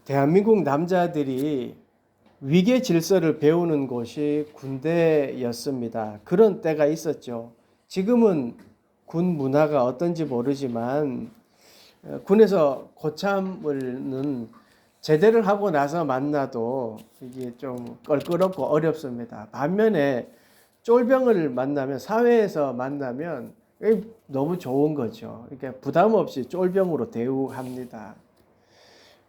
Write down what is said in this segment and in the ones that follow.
대한민국 남자들이 위계 질서를 배우는 곳이 군대였습니다. 그런 때가 있었죠. 지금은 군 문화가 어떤지 모르지만 군에서 고참을는 제대를 하고 나서 만나도 이게 좀 껄끄럽고 어렵습니다. 반면에 쫄병을 만나면, 사회에서 만나면 너무 좋은 거죠. 그러니까 부담 없이 쫄병으로 대우합니다.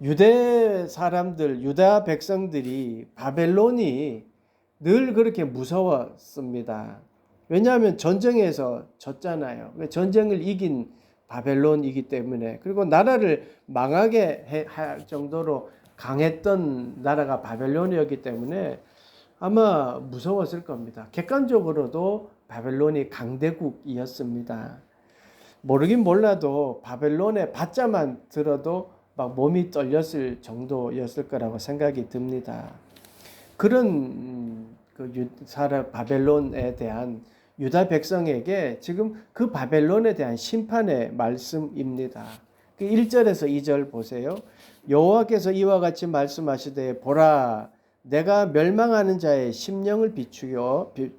유대 사람들, 유다 백성들이 바벨론이 늘 그렇게 무서웠습니다. 왜냐하면 전쟁에서 졌잖아요. 전쟁을 이긴 바벨론이기 때문에, 그리고 나라를 망하게 할 정도로 강했던 나라가 바벨론이었기 때문에 아마 무서웠을 겁니다. 객관적으로도 바벨론이 강대국이었습니다. 모르긴 몰라도 바벨론의 받자만 들어도 막 몸이 떨렸을 정도였을 거라고 생각이 듭니다. 그런 바벨론에 대한 유다 백성에게 지금 그 바벨론에 대한 심판의 말씀입니다. 1절에서 2절 보세요. 여호와께서 이와 같이 말씀하시되 보라, 내가 멸망하는 자의 심령을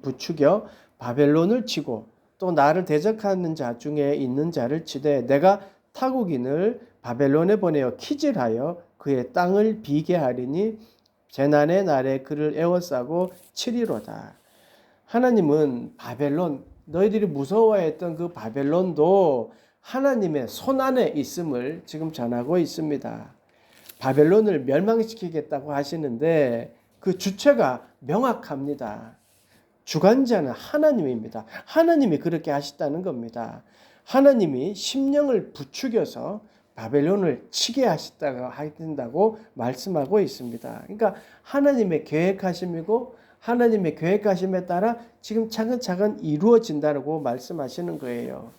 부추겨 바벨론을 치고 또 나를 대적하는 자 중에 있는 자를 치되 내가 타국인을 바벨론에 보내어 키질하여 그의 땅을 비게 하리니 재난의 날에 그를 에워싸고 치리로다. 하나님은 바벨론, 너희들이 무서워했던 그 바벨론도 하나님의 손안에 있음을 지금 전하고 있습니다. 바벨론을 멸망시키겠다고 하시는데 그 주체가 명확합니다. 주관자는 하나님입니다. 하나님이 그렇게 하셨다는 겁니다. 하나님이 심령을 부추겨서 바벨론을 치게 하신다고 말씀하고 있습니다. 그러니까 하나님의 계획하심이고 하나님의 계획하심에 따라 지금 차근차근 이루어진다고 말씀하시는 거예요.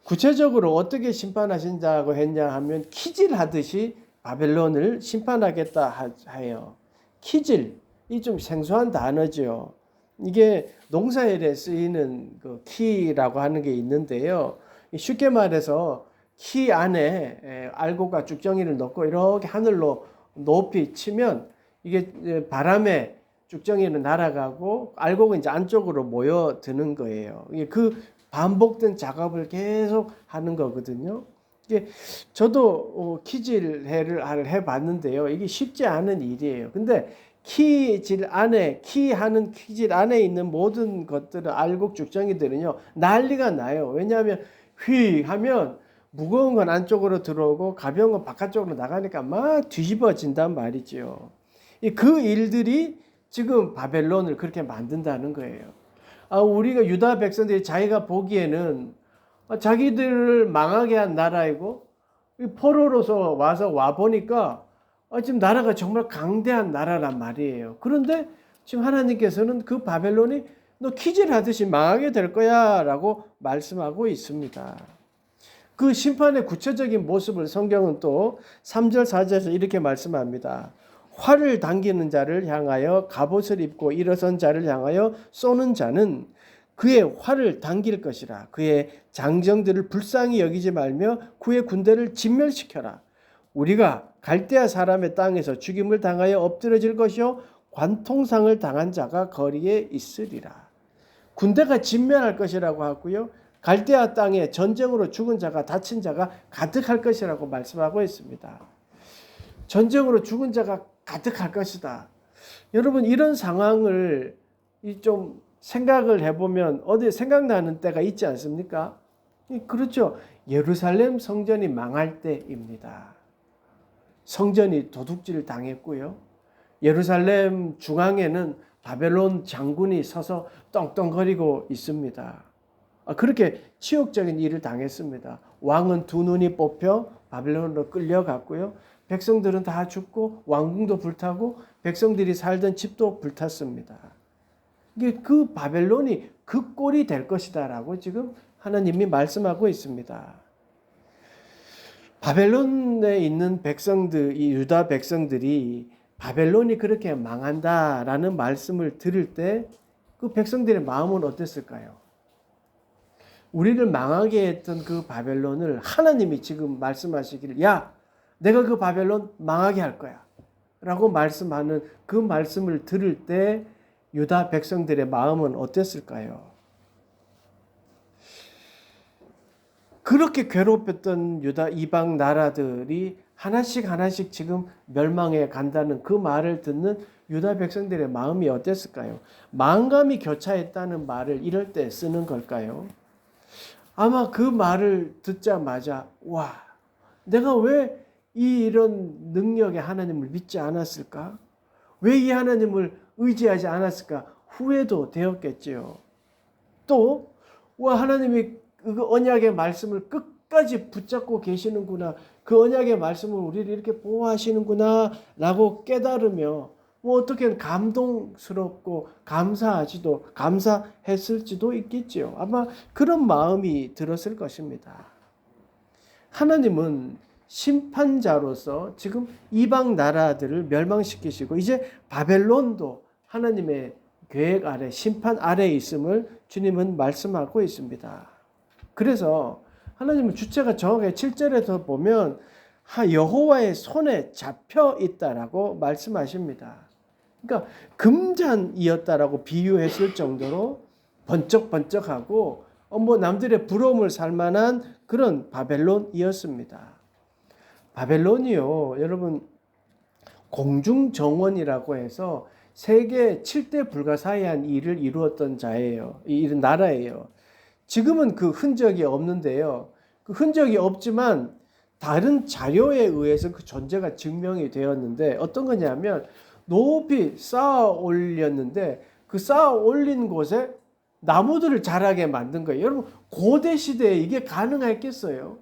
구체적으로 어떻게 심판하신다고 했냐 하면 키질하듯이 바벨론을 심판하겠다 해요. 키질, 이 좀 생소한 단어죠. 이게 농사일에 쓰이는 그 키라고 하는 게 있는데요. 쉽게 말해서 키 안에 알곡과 쭉정이를 넣고 이렇게 하늘로 높이 치면 이게 바람에 쭉정이는 날아가고 알곡은 이제 안쪽으로 모여드는 거예요. 그 반복된 작업을 계속 하는 거거든요. 이게 저도 키질을 해봤는데요. 이게 쉽지 않은 일이에요. 근데 키질 안에 있는 모든 것들은 알곡 쭉정이들은요 난리가 나요. 왜냐하면 휘 하면 무거운 건 안쪽으로 들어오고 가벼운 건 바깥쪽으로 나가니까 막 뒤집어진단 말이죠. 그 일들이 지금 바벨론을 그렇게 만든다는 거예요. 우리가 유다 백성들이 자기가 보기에는 자기들을 망하게 한 나라이고 포로로서 와 보니까 지금 나라가 정말 강대한 나라란 말이에요. 그런데 지금 하나님께서는 그 바벨론이 너 키질하듯이 망하게 될 거야 라고 말씀하고 있습니다. 그 심판의 구체적인 모습을 성경은 또 3절 4절에서 이렇게 말씀합니다. 활을 당기는 자를 향하여 갑옷을 입고 일어선 자를 향하여 쏘는 자는 그의 활을 당길 것이라. 그의 장정들을 불쌍히 여기지 말며 그의 군대를 진멸시켜라. 우리가 갈대아 사람의 땅에서 죽임을 당하여 엎드러질 것이요 관통상을 당한 자가 거리에 있으리라. 군대가 진멸할 것이라고 하고요. 갈대아 땅에 전쟁으로 죽은 자가 다친 자가 가득할 것이라고 말씀하고 있습니다. 전쟁으로 죽은 자가 가득할 것이다. 여러분 이런 상황을 좀 생각을 해보면 어디 생각나는 때가 있지 않습니까? 그렇죠. 예루살렘 성전이 망할 때입니다. 성전이 도둑질 당했고요. 예루살렘 중앙에는 바벨론 장군이 서서 떵떵거리고 있습니다. 그렇게 치욕적인 일을 당했습니다. 왕은 두 눈이 뽑혀 바벨론으로 끌려갔고요. 백성들은 다 죽고 왕궁도 불타고 백성들이 살던 집도 불탔습니다. 그 바벨론이 그 꼴이 될 것이다라고 지금 하나님이 말씀하고 있습니다. 바벨론에 있는 백성들, 이 유다 백성들이 바벨론이 그렇게 망한다라는 말씀을 들을 때 그 백성들의 마음은 어땠을까요? 우리를 망하게 했던 그 바벨론을 하나님이 지금 말씀하시기를 야, 내가 그 바벨론 망하게 할 거야. 라고 말씀하는 그 말씀을 들을 때 유다 백성들의 마음은 어땠을까요? 그렇게 괴롭혔던 유다 이방 나라들이 하나씩 하나씩 지금 멸망해 간다는 그 말을 듣는 유다 백성들의 마음이 어땠을까요? 마음감이 교차했다는 말을 이럴 때 쓰는 걸까요? 아마 그 말을 듣자마자 와, 내가 왜 이런 능력의 하나님을 믿지 않았을까? 왜 이 하나님을 의지하지 않았을까? 후회도 되었겠지요. 또 와, 하나님이 그 언약의 말씀을 끝까지 붙잡고 계시는구나. 그 언약의 말씀을 우리를 이렇게 보호하시는구나 라고 깨달으며 어떻게 감동스럽고 감사했을지도 있겠지요. 아마 그런 마음이 들었을 것입니다. 하나님은 심판자로서 지금 이방 나라들을 멸망시키시고 이제 바벨론도 하나님의 계획 아래, 심판 아래에 있음을 주님은 말씀하고 있습니다. 그래서 하나님은 주체가 정확하게 7절에서 보면 여호와의 손에 잡혀 있다라고 말씀하십니다. 그러니까 금잔이었다라고 비유했을 정도로 번쩍번쩍하고 남들의 부러움을 살 만한 그런 바벨론이었습니다. 바벨론이요, 여러분, 공중정원이라고 해서 세계 7대 불가사의한 일을 이루었던 자예요. 이런 나라예요. 지금은 그 흔적이 없는데요. 그 흔적이 없지만 다른 자료에 의해서 그 존재가 증명이 되었는데 어떤 거냐면 높이 쌓아 올렸는데 그 쌓아 올린 곳에 나무들을 자라게 만든 거예요. 여러분, 고대 시대에 이게 가능했겠어요?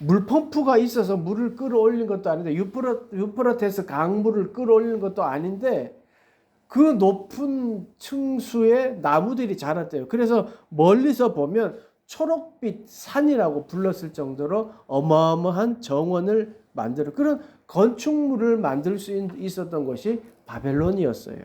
물 펌프가 있어서 물을 끌어올린 것도 아닌데 유프라테스 강물을 끌어올린 것도 아닌데 그 높은 층수에 나무들이 자랐대요. 그래서 멀리서 보면 초록빛 산이라고 불렀을 정도로 어마어마한 정원을 만들어 그런 건축물을 만들 수 있었던 것이 바벨론이었어요.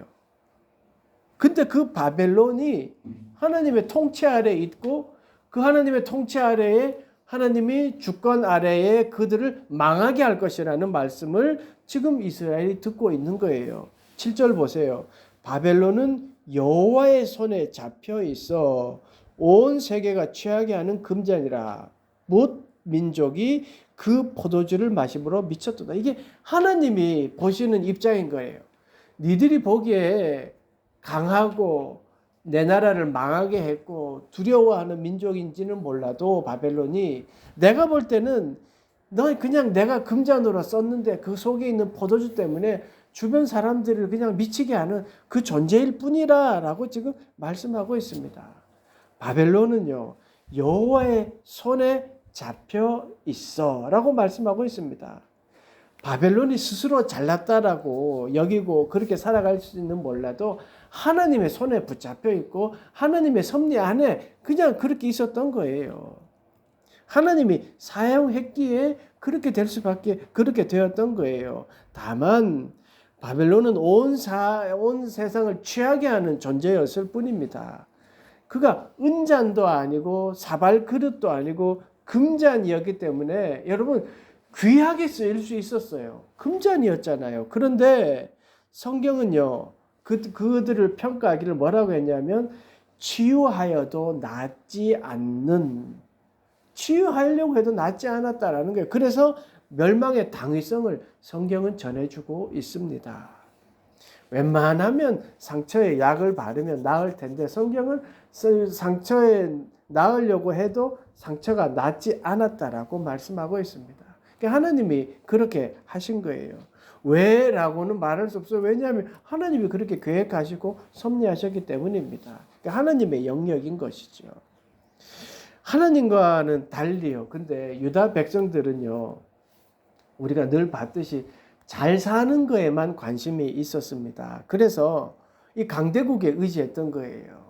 근데 그 바벨론이 하나님의 통치 아래에 있고 그 하나님의 통치 아래에 하나님이 주권 아래에 그들을 망하게 할 것이라는 말씀을 지금 이스라엘이 듣고 있는 거예요. 7절 보세요. 바벨론은 여호와의 손에 잡혀 있어 온 세계가 취하게 하는 금잔이라. 못 민족이 그 포도주를 마심으로 미쳤도다. 이게 하나님이 보시는 입장인 거예요. 니들이 보기에 강하고 내 나라를 망하게 했고 두려워하는 민족인지는 몰라도 바벨론이 내가 볼 때는 너 그냥 내가 금잔으로 썼는데 그 속에 있는 포도주 때문에 주변 사람들을 그냥 미치게 하는 그 존재일 뿐이라 라고 지금 말씀하고 있습니다. 바벨론은요, 여호와의 손에 잡혀 있어 라고 말씀하고 있습니다. 바벨론이 스스로 잘났다라고 여기고 그렇게 살아갈 수는 몰라도 하나님의 손에 붙잡혀 있고 하나님의 섭리 안에 그냥 그렇게 있었던 거예요. 하나님이 사용했기에 그렇게 될 수밖에 그렇게 되었던 거예요. 다만 바벨론은 온 세상을 취하게 하는 존재였을 뿐입니다. 그가 은잔도 아니고 사발 그릇도 아니고 금잔이었기 때문에 여러분 귀하게 쓰일 수 있었어요. 금잔이었잖아요. 그런데 성경은요, 그들을 평가하기를 뭐라고 했냐면 치유하여도 낫지 않는, 치유하려고 해도 낫지 않았다라는 거예요. 그래서 멸망의 당위성을 성경은 전해주고 있습니다. 웬만하면 상처에 약을 바르면 나을 텐데 성경은 상처에 나으려고 해도 상처가 낫지 않았다라고 말씀하고 있습니다. 그러니까 하나님이 그렇게 하신 거예요. 왜? 라고는 말할 수 없어요. 왜냐하면 하나님이 그렇게 계획하시고 섭리하셨기 때문입니다. 그러니까 하나님의 영역인 것이죠. 하나님과는 달리요. 근데 유다 백성들은요, 우리가 늘 봤듯이 잘 사는 거에만 관심이 있었습니다. 그래서 이 강대국에 의지했던 거예요.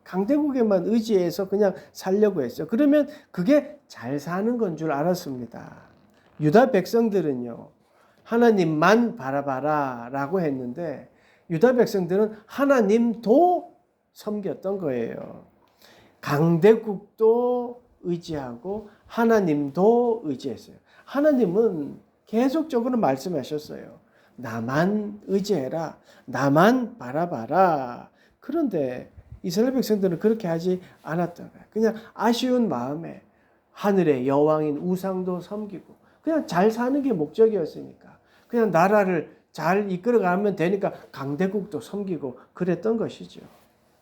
강대국에만 의지해서 그냥 살려고 했어요. 그러면 그게 잘 사는 건 줄 알았습니다. 유다 백성들은요, 하나님만 바라봐라 라고 했는데 유다 백성들은 하나님도 섬겼던 거예요. 강대국도 의지하고 하나님도 의지했어요. 하나님은 계속적으로 말씀하셨어요. 나만 의지해라. 나만 바라봐라. 그런데 이스라엘 백성들은 그렇게 하지 않았던 거예요. 그냥 아쉬운 마음에 하늘의 여왕인 우상도 섬기고 그냥 잘 사는 게 목적이었으니까 그냥 나라를 잘 이끌어가면 되니까 강대국도 섬기고 그랬던 것이죠.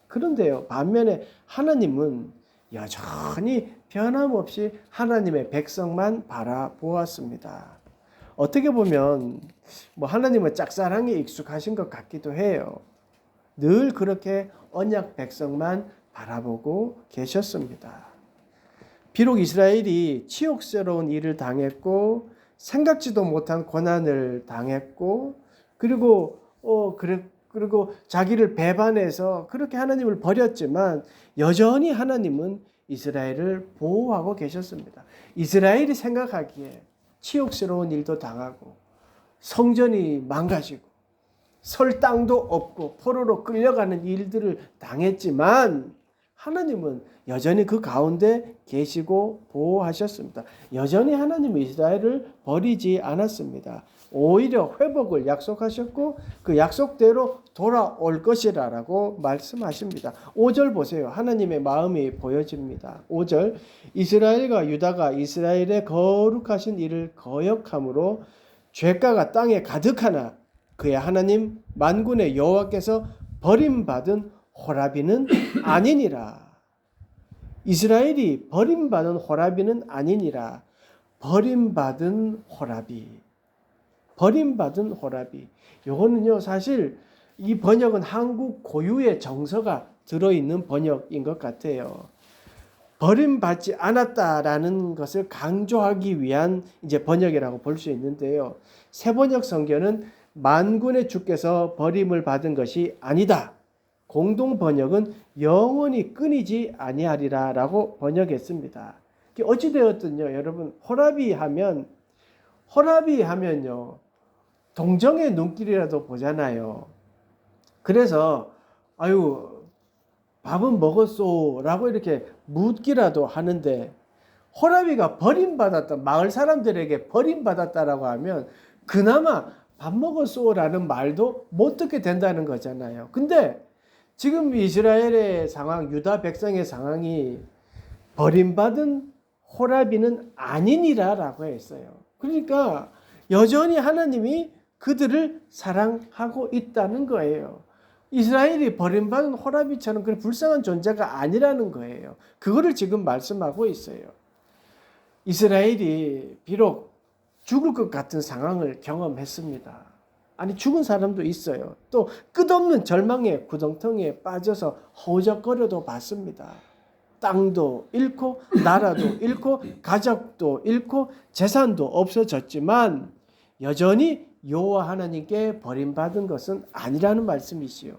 그런데요, 반면에 하나님은 여전히 변함없이 하나님의 백성만 바라보았습니다. 어떻게 보면 하나님은 짝사랑에 익숙하신 것 같기도 해요. 늘 그렇게 언약 백성만 바라보고 계셨습니다. 비록 이스라엘이 치욕스러운 일을 당했고 생각지도 못한 고난을 당했고 그리고 자기를 배반해서 그렇게 하나님을 버렸지만 여전히 하나님은 이스라엘을 보호하고 계셨습니다. 이스라엘이 생각하기에 치욕스러운 일도 당하고 성전이 망가지고 설 땅도 없고 포로로 끌려가는 일들을 당했지만 하나님은 여전히 그 가운데 계시고 보호하셨습니다. 여전히 하나님은 이스라엘을 버리지 않았습니다. 오히려 회복을 약속하셨고 그 약속대로 돌아올 것이라고 말씀하십니다. 5절 보세요. 하나님의 마음이 보여집니다. 5절 이스라엘과 유다가 이스라엘의 거룩하신 일을 거역함으로 죄가가 땅에 가득하나 그의 하나님 만군의 여호와께서 버림받은 호라비는 아니니라. 이스라엘이 버림받은 호라비는 아니니라. 버림받은 호라비. 버림받은 호라비. 요거는요, 사실 이 번역은 한국 고유의 정서가 들어있는 번역인 것 같아요. 버림받지 않았다라는 것을 강조하기 위한 이제 번역이라고 볼 수 있는데요. 새번역 성경은 만군의 주께서 버림을 받은 것이 아니다. 공동 번역은 영원히 끊이지 아니하리라라고 번역했습니다. 어찌 되었든요, 여러분 호라비 하면요 동정의 눈길이라도 보잖아요. 그래서 아유 밥은 먹었소? 라고 이렇게 묻기라도 하는데 호라비가 버림받았다, 마을 사람들에게 버림받았다라고 하면 그나마 밥 먹었소? 라는 말도 못 듣게 된다는 거잖아요. 근데 지금 이스라엘의 상황, 유다 백성의 상황이 버림받은 호라비는 아니니라 라고 했어요. 그러니까 여전히 하나님이 그들을 사랑하고 있다는 거예요. 이스라엘이 버림받은 호라비처럼 그런 불쌍한 존재가 아니라는 거예요. 그거를 지금 말씀하고 있어요. 이스라엘이 비록 죽을 것 같은 상황을 경험했습니다. 아니 죽은 사람도 있어요. 또 끝없는 절망의 구덩텅이에 빠져서 허우적거려도 봤습니다. 땅도 잃고 나라도 잃고 가족도 잃고 재산도 없어졌지만 여전히 여호와 하나님께 버림받은 것은 아니라는 말씀이시요.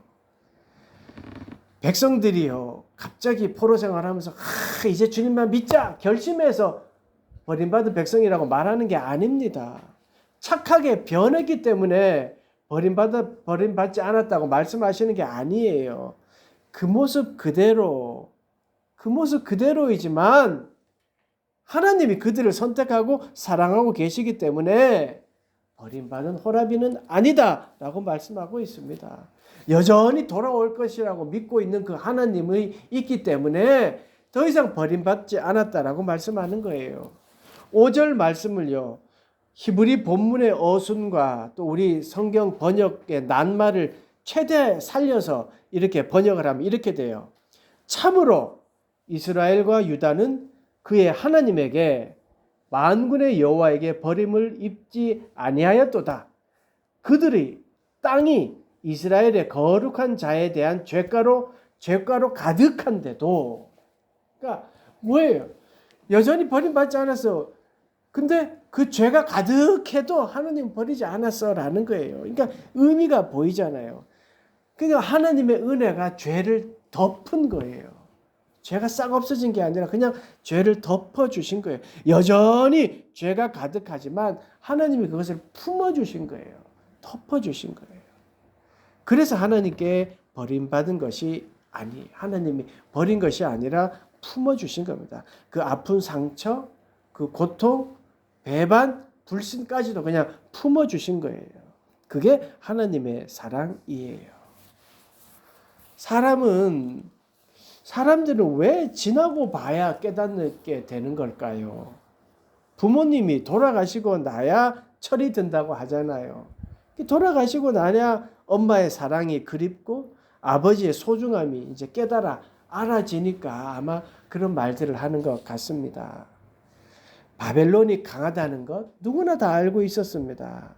백성들이요 갑자기 포로 생활하면서 이제 주님만 믿자 결심해서 버림받은 백성이라고 말하는 게 아닙니다. 착하게 변했기 때문에 버림받지 않았다고 말씀하시는 게 아니에요. 그 모습 그대로이지만 하나님이 그들을 선택하고 사랑하고 계시기 때문에 버림받은 호라비는 아니다 라고 말씀하고 있습니다. 여전히 돌아올 것이라고 믿고 있는 그 하나님이 있기 때문에 더 이상 버림받지 않았다라고 말씀하는 거예요. 5절 말씀을요, 히브리 본문의 어순과 또 우리 성경 번역의 낱말을 최대 살려서 이렇게 번역을 하면 이렇게 돼요. 참으로 이스라엘과 유다는 그의 하나님에게 만군의 여호와에게 버림을 입지 아니하였도다. 그들의 땅이 이스라엘의 거룩한 자에 대한 죄가로 가득한데도, 그러니까 뭐예요? 여전히 버림받지 않았어. 근데 그 죄가 가득해도 하나님 버리지 않았어라는 거예요. 그러니까 의미가 보이잖아요. 그러니까 하나님의 은혜가 죄를 덮은 거예요. 죄가 싹 없어진 게 아니라 그냥 죄를 덮어주신 거예요. 여전히 죄가 가득하지만 하나님이 그것을 품어주신 거예요. 덮어주신 거예요. 그래서 하나님께 버림받은 것이 하나님이 버린 것이 아니라 품어주신 겁니다. 그 아픈 상처, 그 고통, 배반, 불신까지도 그냥 품어주신 거예요. 그게 하나님의 사랑이에요. 사람들은 왜 지나고 봐야 깨닫게 되는 걸까요? 부모님이 돌아가시고 나야 철이 든다고 하잖아요. 돌아가시고 나야 엄마의 사랑이 그립고 아버지의 소중함이 이제 알아지니까 아마 그런 말들을 하는 것 같습니다. 바벨론이 강하다는 것 누구나 다 알고 있었습니다.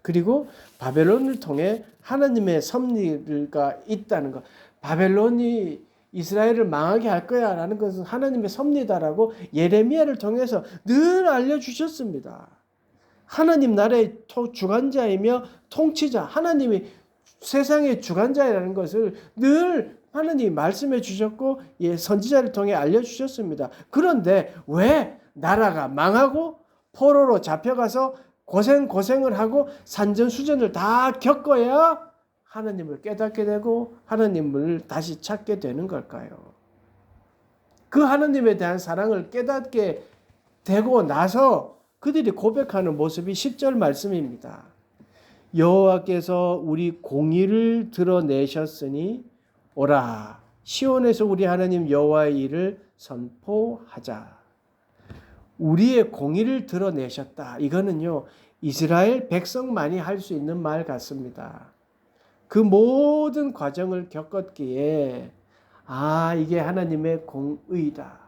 그리고 바벨론을 통해 하나님의 섭리가 있다는 것, 바벨론이 이스라엘을 망하게 할 거야 라는 것은 하나님의 섭리다라고 예레미야를 통해서 늘 알려주셨습니다. 하나님 나라의 주관자이며 통치자, 하나님이 세상의 주관자라는 것을 늘 하나님이 말씀해 주셨고 선지자를 통해 알려주셨습니다. 그런데 왜 나라가 망하고 포로로 잡혀가서 고생을 하고 산전수전을 다 겪어야 하나님을 깨닫게 되고 하나님을 다시 찾게 되는 걸까요? 그 하나님에 대한 사랑을 깨닫게 되고 나서 그들이 고백하는 모습이 10절 말씀입니다. 여호와께서 우리 공의를 드러내셨으니 오라 시온에서 우리 하나님 여호와의 일을 선포하자. 우리의 공의를 드러내셨다. 이거는요, 이스라엘 백성만이 할 수 있는 말 같습니다. 그 모든 과정을 겪었기에 이게 하나님의 공의다.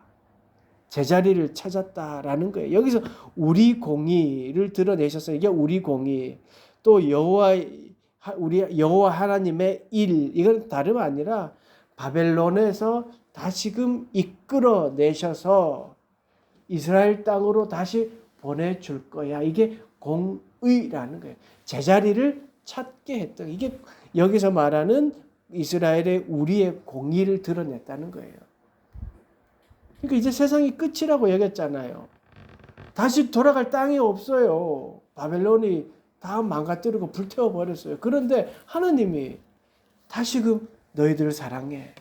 제자리를 찾았다라는 거예요. 여기서 우리 공의를 드러내셨어요. 이게 우리 공의. 또 여호와 하나님의 일, 이건 다름 아니라 바벨론에서 다시금 이끌어내셔서 이스라엘 땅으로 다시 보내줄 거야. 이게 공의라는 거예요. 제자리를 찾게 했던, 이게 여기서 말하는 이스라엘의 우리의 공의를 드러냈다는 거예요. 그러니까 이제 세상이 끝이라고 여겼잖아요. 다시 돌아갈 땅이 없어요. 바벨론이 다 망가뜨리고 불태워버렸어요. 그런데 하나님이 다시금 너희들을 사랑해.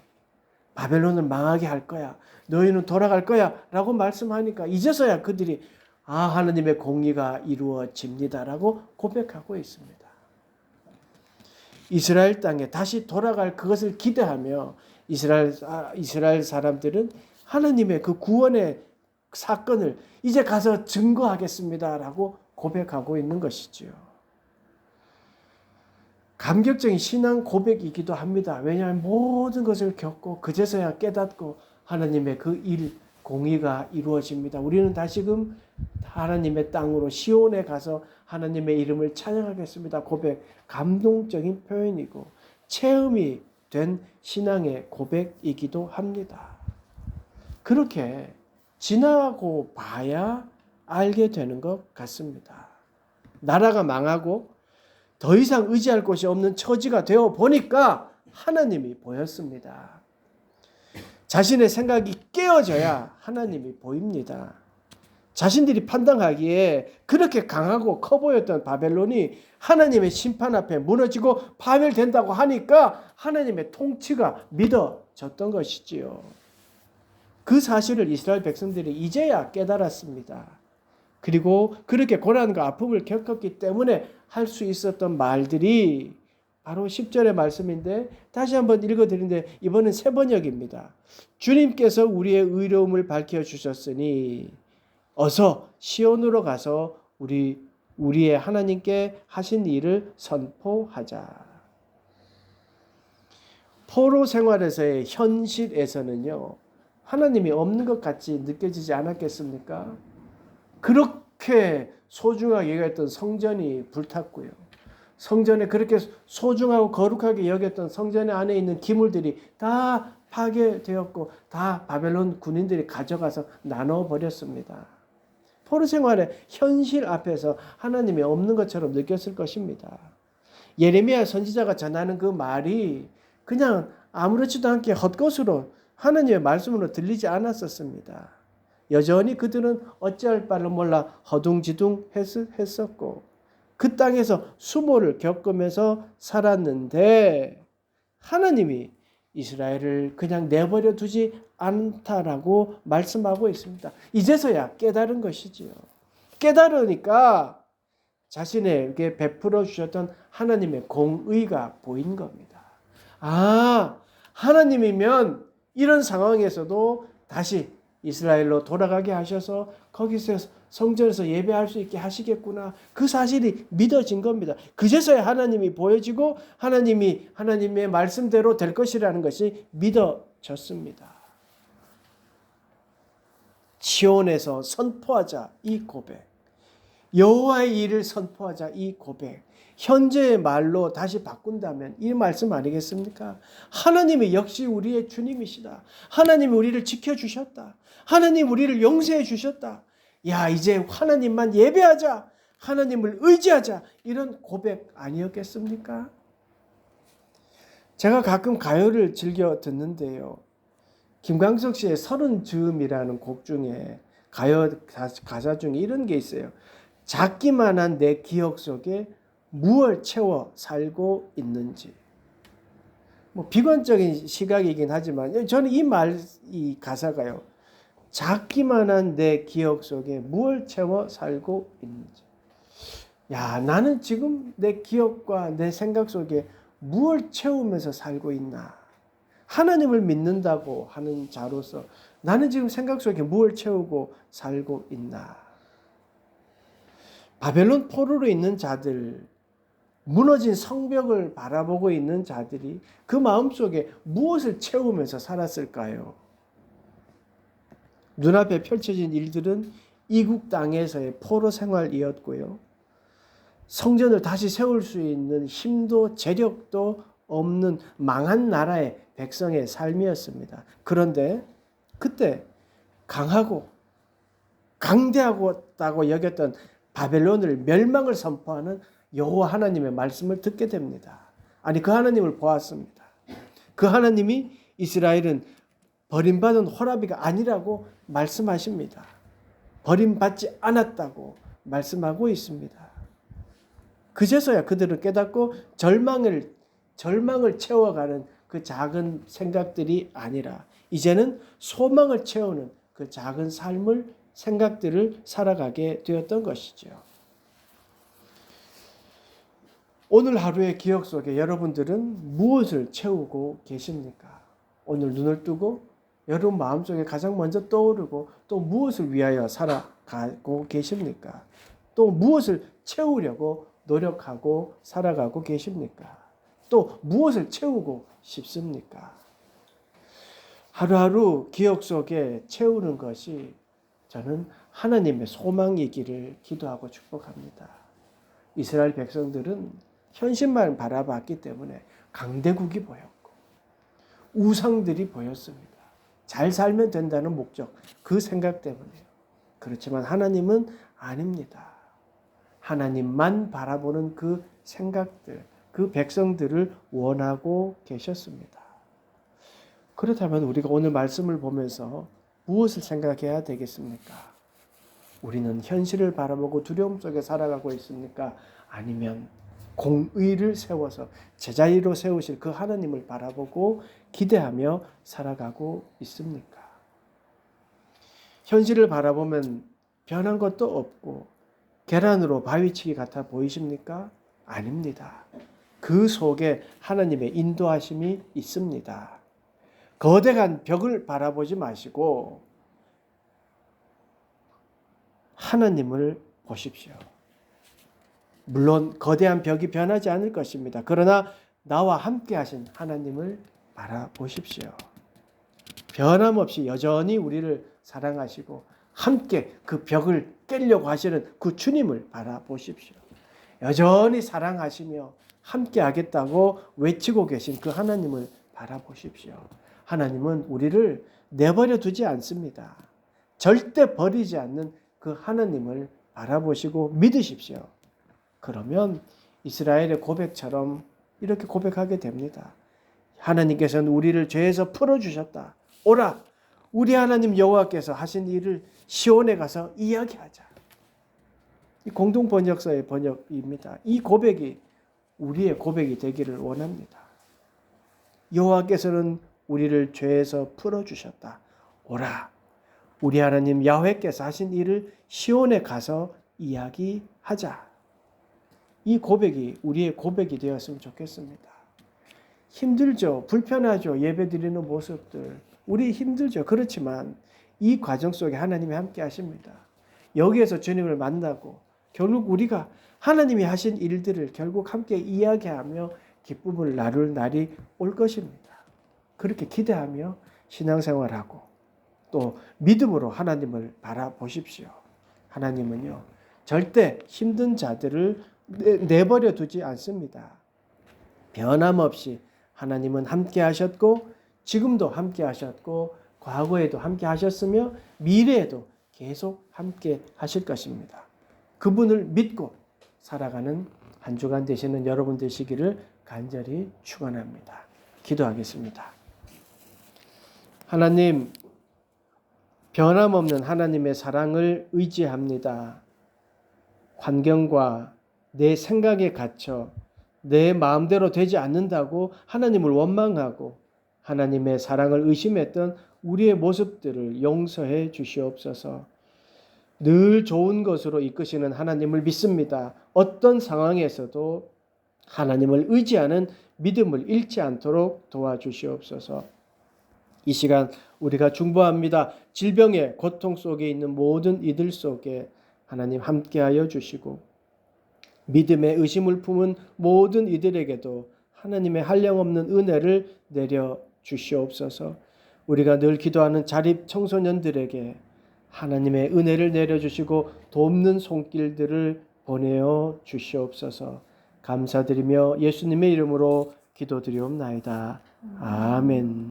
바벨론을 망하게 할 거야. 너희는 돌아갈 거야. 라고 말씀하니까 이제서야 그들이 하나님의 공의가 이루어집니다. 라고 고백하고 있습니다. 이스라엘 땅에 다시 돌아갈 그것을 기대하며 이스라엘 사람들은 하나님의 그 구원의 사건을 이제 가서 증거하겠습니다. 라고 고백하고 있는 것이지요. 감격적인 신앙 고백이기도 합니다. 왜냐하면 모든 것을 겪고 그제서야 깨닫고 하나님의 그 일, 공의가 이루어집니다. 우리는 다시금 하나님의 땅으로 시온에 가서 하나님의 이름을 찬양하겠습니다. 고백, 감동적인 표현이고 체험이 된 신앙의 고백이기도 합니다. 그렇게 지나고 봐야 알게 되는 것 같습니다. 나라가 망하고 더 이상 의지할 곳이 없는 처지가 되어 보니까 하나님이 보였습니다. 자신의 생각이 깨어져야 하나님이 보입니다. 자신들이 판단하기에 그렇게 강하고 커 보였던 바벨론이 하나님의 심판 앞에 무너지고 파멸된다고 하니까 하나님의 통치가 믿어졌던 것이지요. 그 사실을 이스라엘 백성들이 이제야 깨달았습니다. 그리고 그렇게 고난과 아픔을 겪었기 때문에 할 수 있었던 말들이 바로 10절의 말씀인데 다시 한번 읽어드리는데 이번엔 새 번역입니다. 주님께서 우리의 의로움을 밝혀주셨으니 어서 시온으로 가서 우리의 하나님께 하신 일을 선포하자. 포로 생활에서의 현실에서는요, 하나님이 없는 것 같이 느껴지지 않았겠습니까? 그렇게 소중하게 여겼던 성전이 불탔고요. 성전에 그렇게 소중하고 거룩하게 여겼던 성전 안에 있는 기물들이 다 파괴되었고 다 바벨론 군인들이 가져가서 나눠버렸습니다. 포로 생활의 현실 앞에서 하나님이 없는 것처럼 느꼈을 것입니다. 예레미야 선지자가 전하는 그 말이 그냥 아무렇지도 않게 헛것으로 하나님의 말씀으로 들리지 않았었습니다. 여전히 그들은 어찌할 바를 몰라 허둥지둥 했었고 그 땅에서 수모를 겪으면서 살았는데 하나님이 이스라엘을 그냥 내버려 두지 않다라고 말씀하고 있습니다. 이제서야 깨달은 것이지요. 깨달으니까 자신에게 베풀어 주셨던 하나님의 공의가 보인 겁니다. 아, 하나님이면 이런 상황에서도 다시 이스라엘로 돌아가게 하셔서 거기서 성전에서 예배할 수 있게 하시겠구나. 그 사실이 믿어진 겁니다. 그제서야 하나님이 보여지고 하나님이 하나님의 말씀대로 될 것이라는 것이 믿어졌습니다. 시온에서 선포하자 이 고백, 여호와의 일을 선포하자 이 고백, 현재의 말로 다시 바꾼다면 이 말씀 아니겠습니까? 하나님이 역시 우리의 주님이시다. 하나님이 우리를 지켜주셨다. 하나님 우리를 용서해 주셨다. 야, 이제 하나님만 예배하자. 하나님을 의지하자. 이런 고백 아니었겠습니까? 제가 가끔 가요를 즐겨 듣는데요. 김광석 씨의 서른 즈음이라는 곡 중에 가요 가사 중에 이런 게 있어요. 작기만한 내 기억 속에 무엇을 채워 살고 있는지. 뭐 비관적인 시각이긴 하지만 저는 이 가사가요. 작기만한 내 기억 속에 무엇을 채워 살고 있는지. 야, 나는 지금 내 기억과 내 생각 속에 무엇을 채우면서 살고 있나. 하나님을 믿는다고 하는 자로서 나는 지금 생각 속에 무엇을 채우고 살고 있나. 바벨론 포로로 있는 자들, 무너진 성벽을 바라보고 있는 자들이 그 마음속에 무엇을 채우면서 살았을까요? 눈앞에 펼쳐진 일들은 이국 땅에서의 포로 생활이었고요. 성전을 다시 세울 수 있는 힘도 재력도 없는 망한 나라의 백성의 삶이었습니다. 그런데 그때 강하고 강대하다고 여겼던 바벨론을 멸망을 선포하는 여호와 하나님의 말씀을 듣게 됩니다. 아니, 그 하나님을 보았습니다. 그 하나님이 이스라엘은 버림받은 호라비가 아니라고 말씀하십니다. 버림받지 않았다고 말씀하고 있습니다. 그제서야 그들은 깨닫고 절망을 채워가는 그 작은 생각들이 아니라 이제는 소망을 채우는 그 작은 삶을 생각들을 살아가게 되었던 것이죠. 오늘 하루의 기억 속에 여러분들은 무엇을 채우고 계십니까? 오늘 눈을 뜨고 여러분 마음속에 가장 먼저 떠오르고 또 무엇을 위하여 살아가고 계십니까? 또 무엇을 채우려고 노력하고 살아가고 계십니까? 또 무엇을 채우고 싶습니까? 하루하루 기억 속에 채우는 것이 저는 하나님의 소망이기를 기도하고 축복합니다. 이스라엘 백성들은 현실만 바라봤기 때문에 강대국이 보였고 우상들이 보였습니다. 잘 살면 된다는 목적, 그 생각 때문에요. 그렇지만 하나님은 아닙니다. 하나님만 바라보는 그 생각들, 그 백성들을 원하고 계셨습니다. 그렇다면 우리가 오늘 말씀을 보면서 무엇을 생각해야 되겠습니까? 우리는 현실을 바라보고 두려움 속에 살아가고 있습니까? 아니면 공의를 세워서 제자리로 세우실 그 하나님을 바라보고 기대하며 살아가고 있습니까? 현실을 바라보면 변한 것도 없고 계란으로 바위치기 같아 보이십니까? 아닙니다. 그 속에 하나님의 인도하심이 있습니다. 거대한 벽을 바라보지 마시고 하나님을 보십시오. 물론 거대한 벽이 변하지 않을 것입니다. 그러나 나와 함께 하신 하나님을 바라보십시오. 변함없이 여전히 우리를 사랑하시고 함께 그 벽을 깨려고 하시는 그 주님을 바라보십시오. 여전히 사랑하시며 함께 하겠다고 외치고 계신 그 하나님을 바라보십시오. 하나님은 우리를 내버려 두지 않습니다. 절대 버리지 않는 그 하나님을 바라보시고 믿으십시오. 그러면 이스라엘의 고백처럼 이렇게 고백하게 됩니다. 하나님께서는 우리를 죄에서 풀어주셨다. 오라, 우리 하나님 여호와께서 하신 일을 시온에 가서 이야기하자. 이 공동 번역서의 번역입니다. 이 고백이 우리의 고백이 되기를 원합니다. 여호와께서는 우리를 죄에서 풀어주셨다. 오라, 우리 하나님 야훼께서 하신 일을 시온에 가서 이야기하자. 이 고백이 우리의 고백이 되었으면 좋겠습니다. 힘들죠. 불편하죠. 예배 드리는 모습들. 우리 힘들죠. 그렇지만 이 과정 속에 하나님이 함께 하십니다. 여기에서 주님을 만나고 결국 우리가 하나님이 하신 일들을 결국 함께 이야기하며 기쁨을 나눌 날이 올 것입니다. 그렇게 기대하며 신앙생활하고 또 믿음으로 하나님을 바라보십시오. 하나님은요, 절대 힘든 자들을 내버려 두지 않습니다. 변함없이 하나님은 함께 하셨고 지금도 함께 하셨고 과거에도 함께 하셨으며 미래에도 계속 함께 하실 것입니다. 그분을 믿고 살아가는 한 주간 되시는 여러분 되시기를 간절히 축원합니다. 기도하겠습니다. 하나님, 변함없는 하나님의 사랑을 의지합니다. 환경과 내 생각에 갇혀 내 마음대로 되지 않는다고 하나님을 원망하고 하나님의 사랑을 의심했던 우리의 모습들을 용서해 주시옵소서. 늘 좋은 것으로 이끄시는 하나님을 믿습니다. 어떤 상황에서도 하나님을 의지하는 믿음을 잃지 않도록 도와주시옵소서. 이 시간 우리가 중보합니다. 질병의 고통 속에 있는 모든 이들 속에 하나님 함께하여 주시고 믿음의 의심을 품은 모든 이들에게도 하나님의 한량없는 은혜를 내려 주시옵소서. 우리가 늘 기도하는 자립 청소년들에게 하나님의 은혜를 내려주시고 돕는 손길들을 보내어 주시옵소서. 감사드리며 예수님의 이름으로 기도드리옵나이다. 아멘.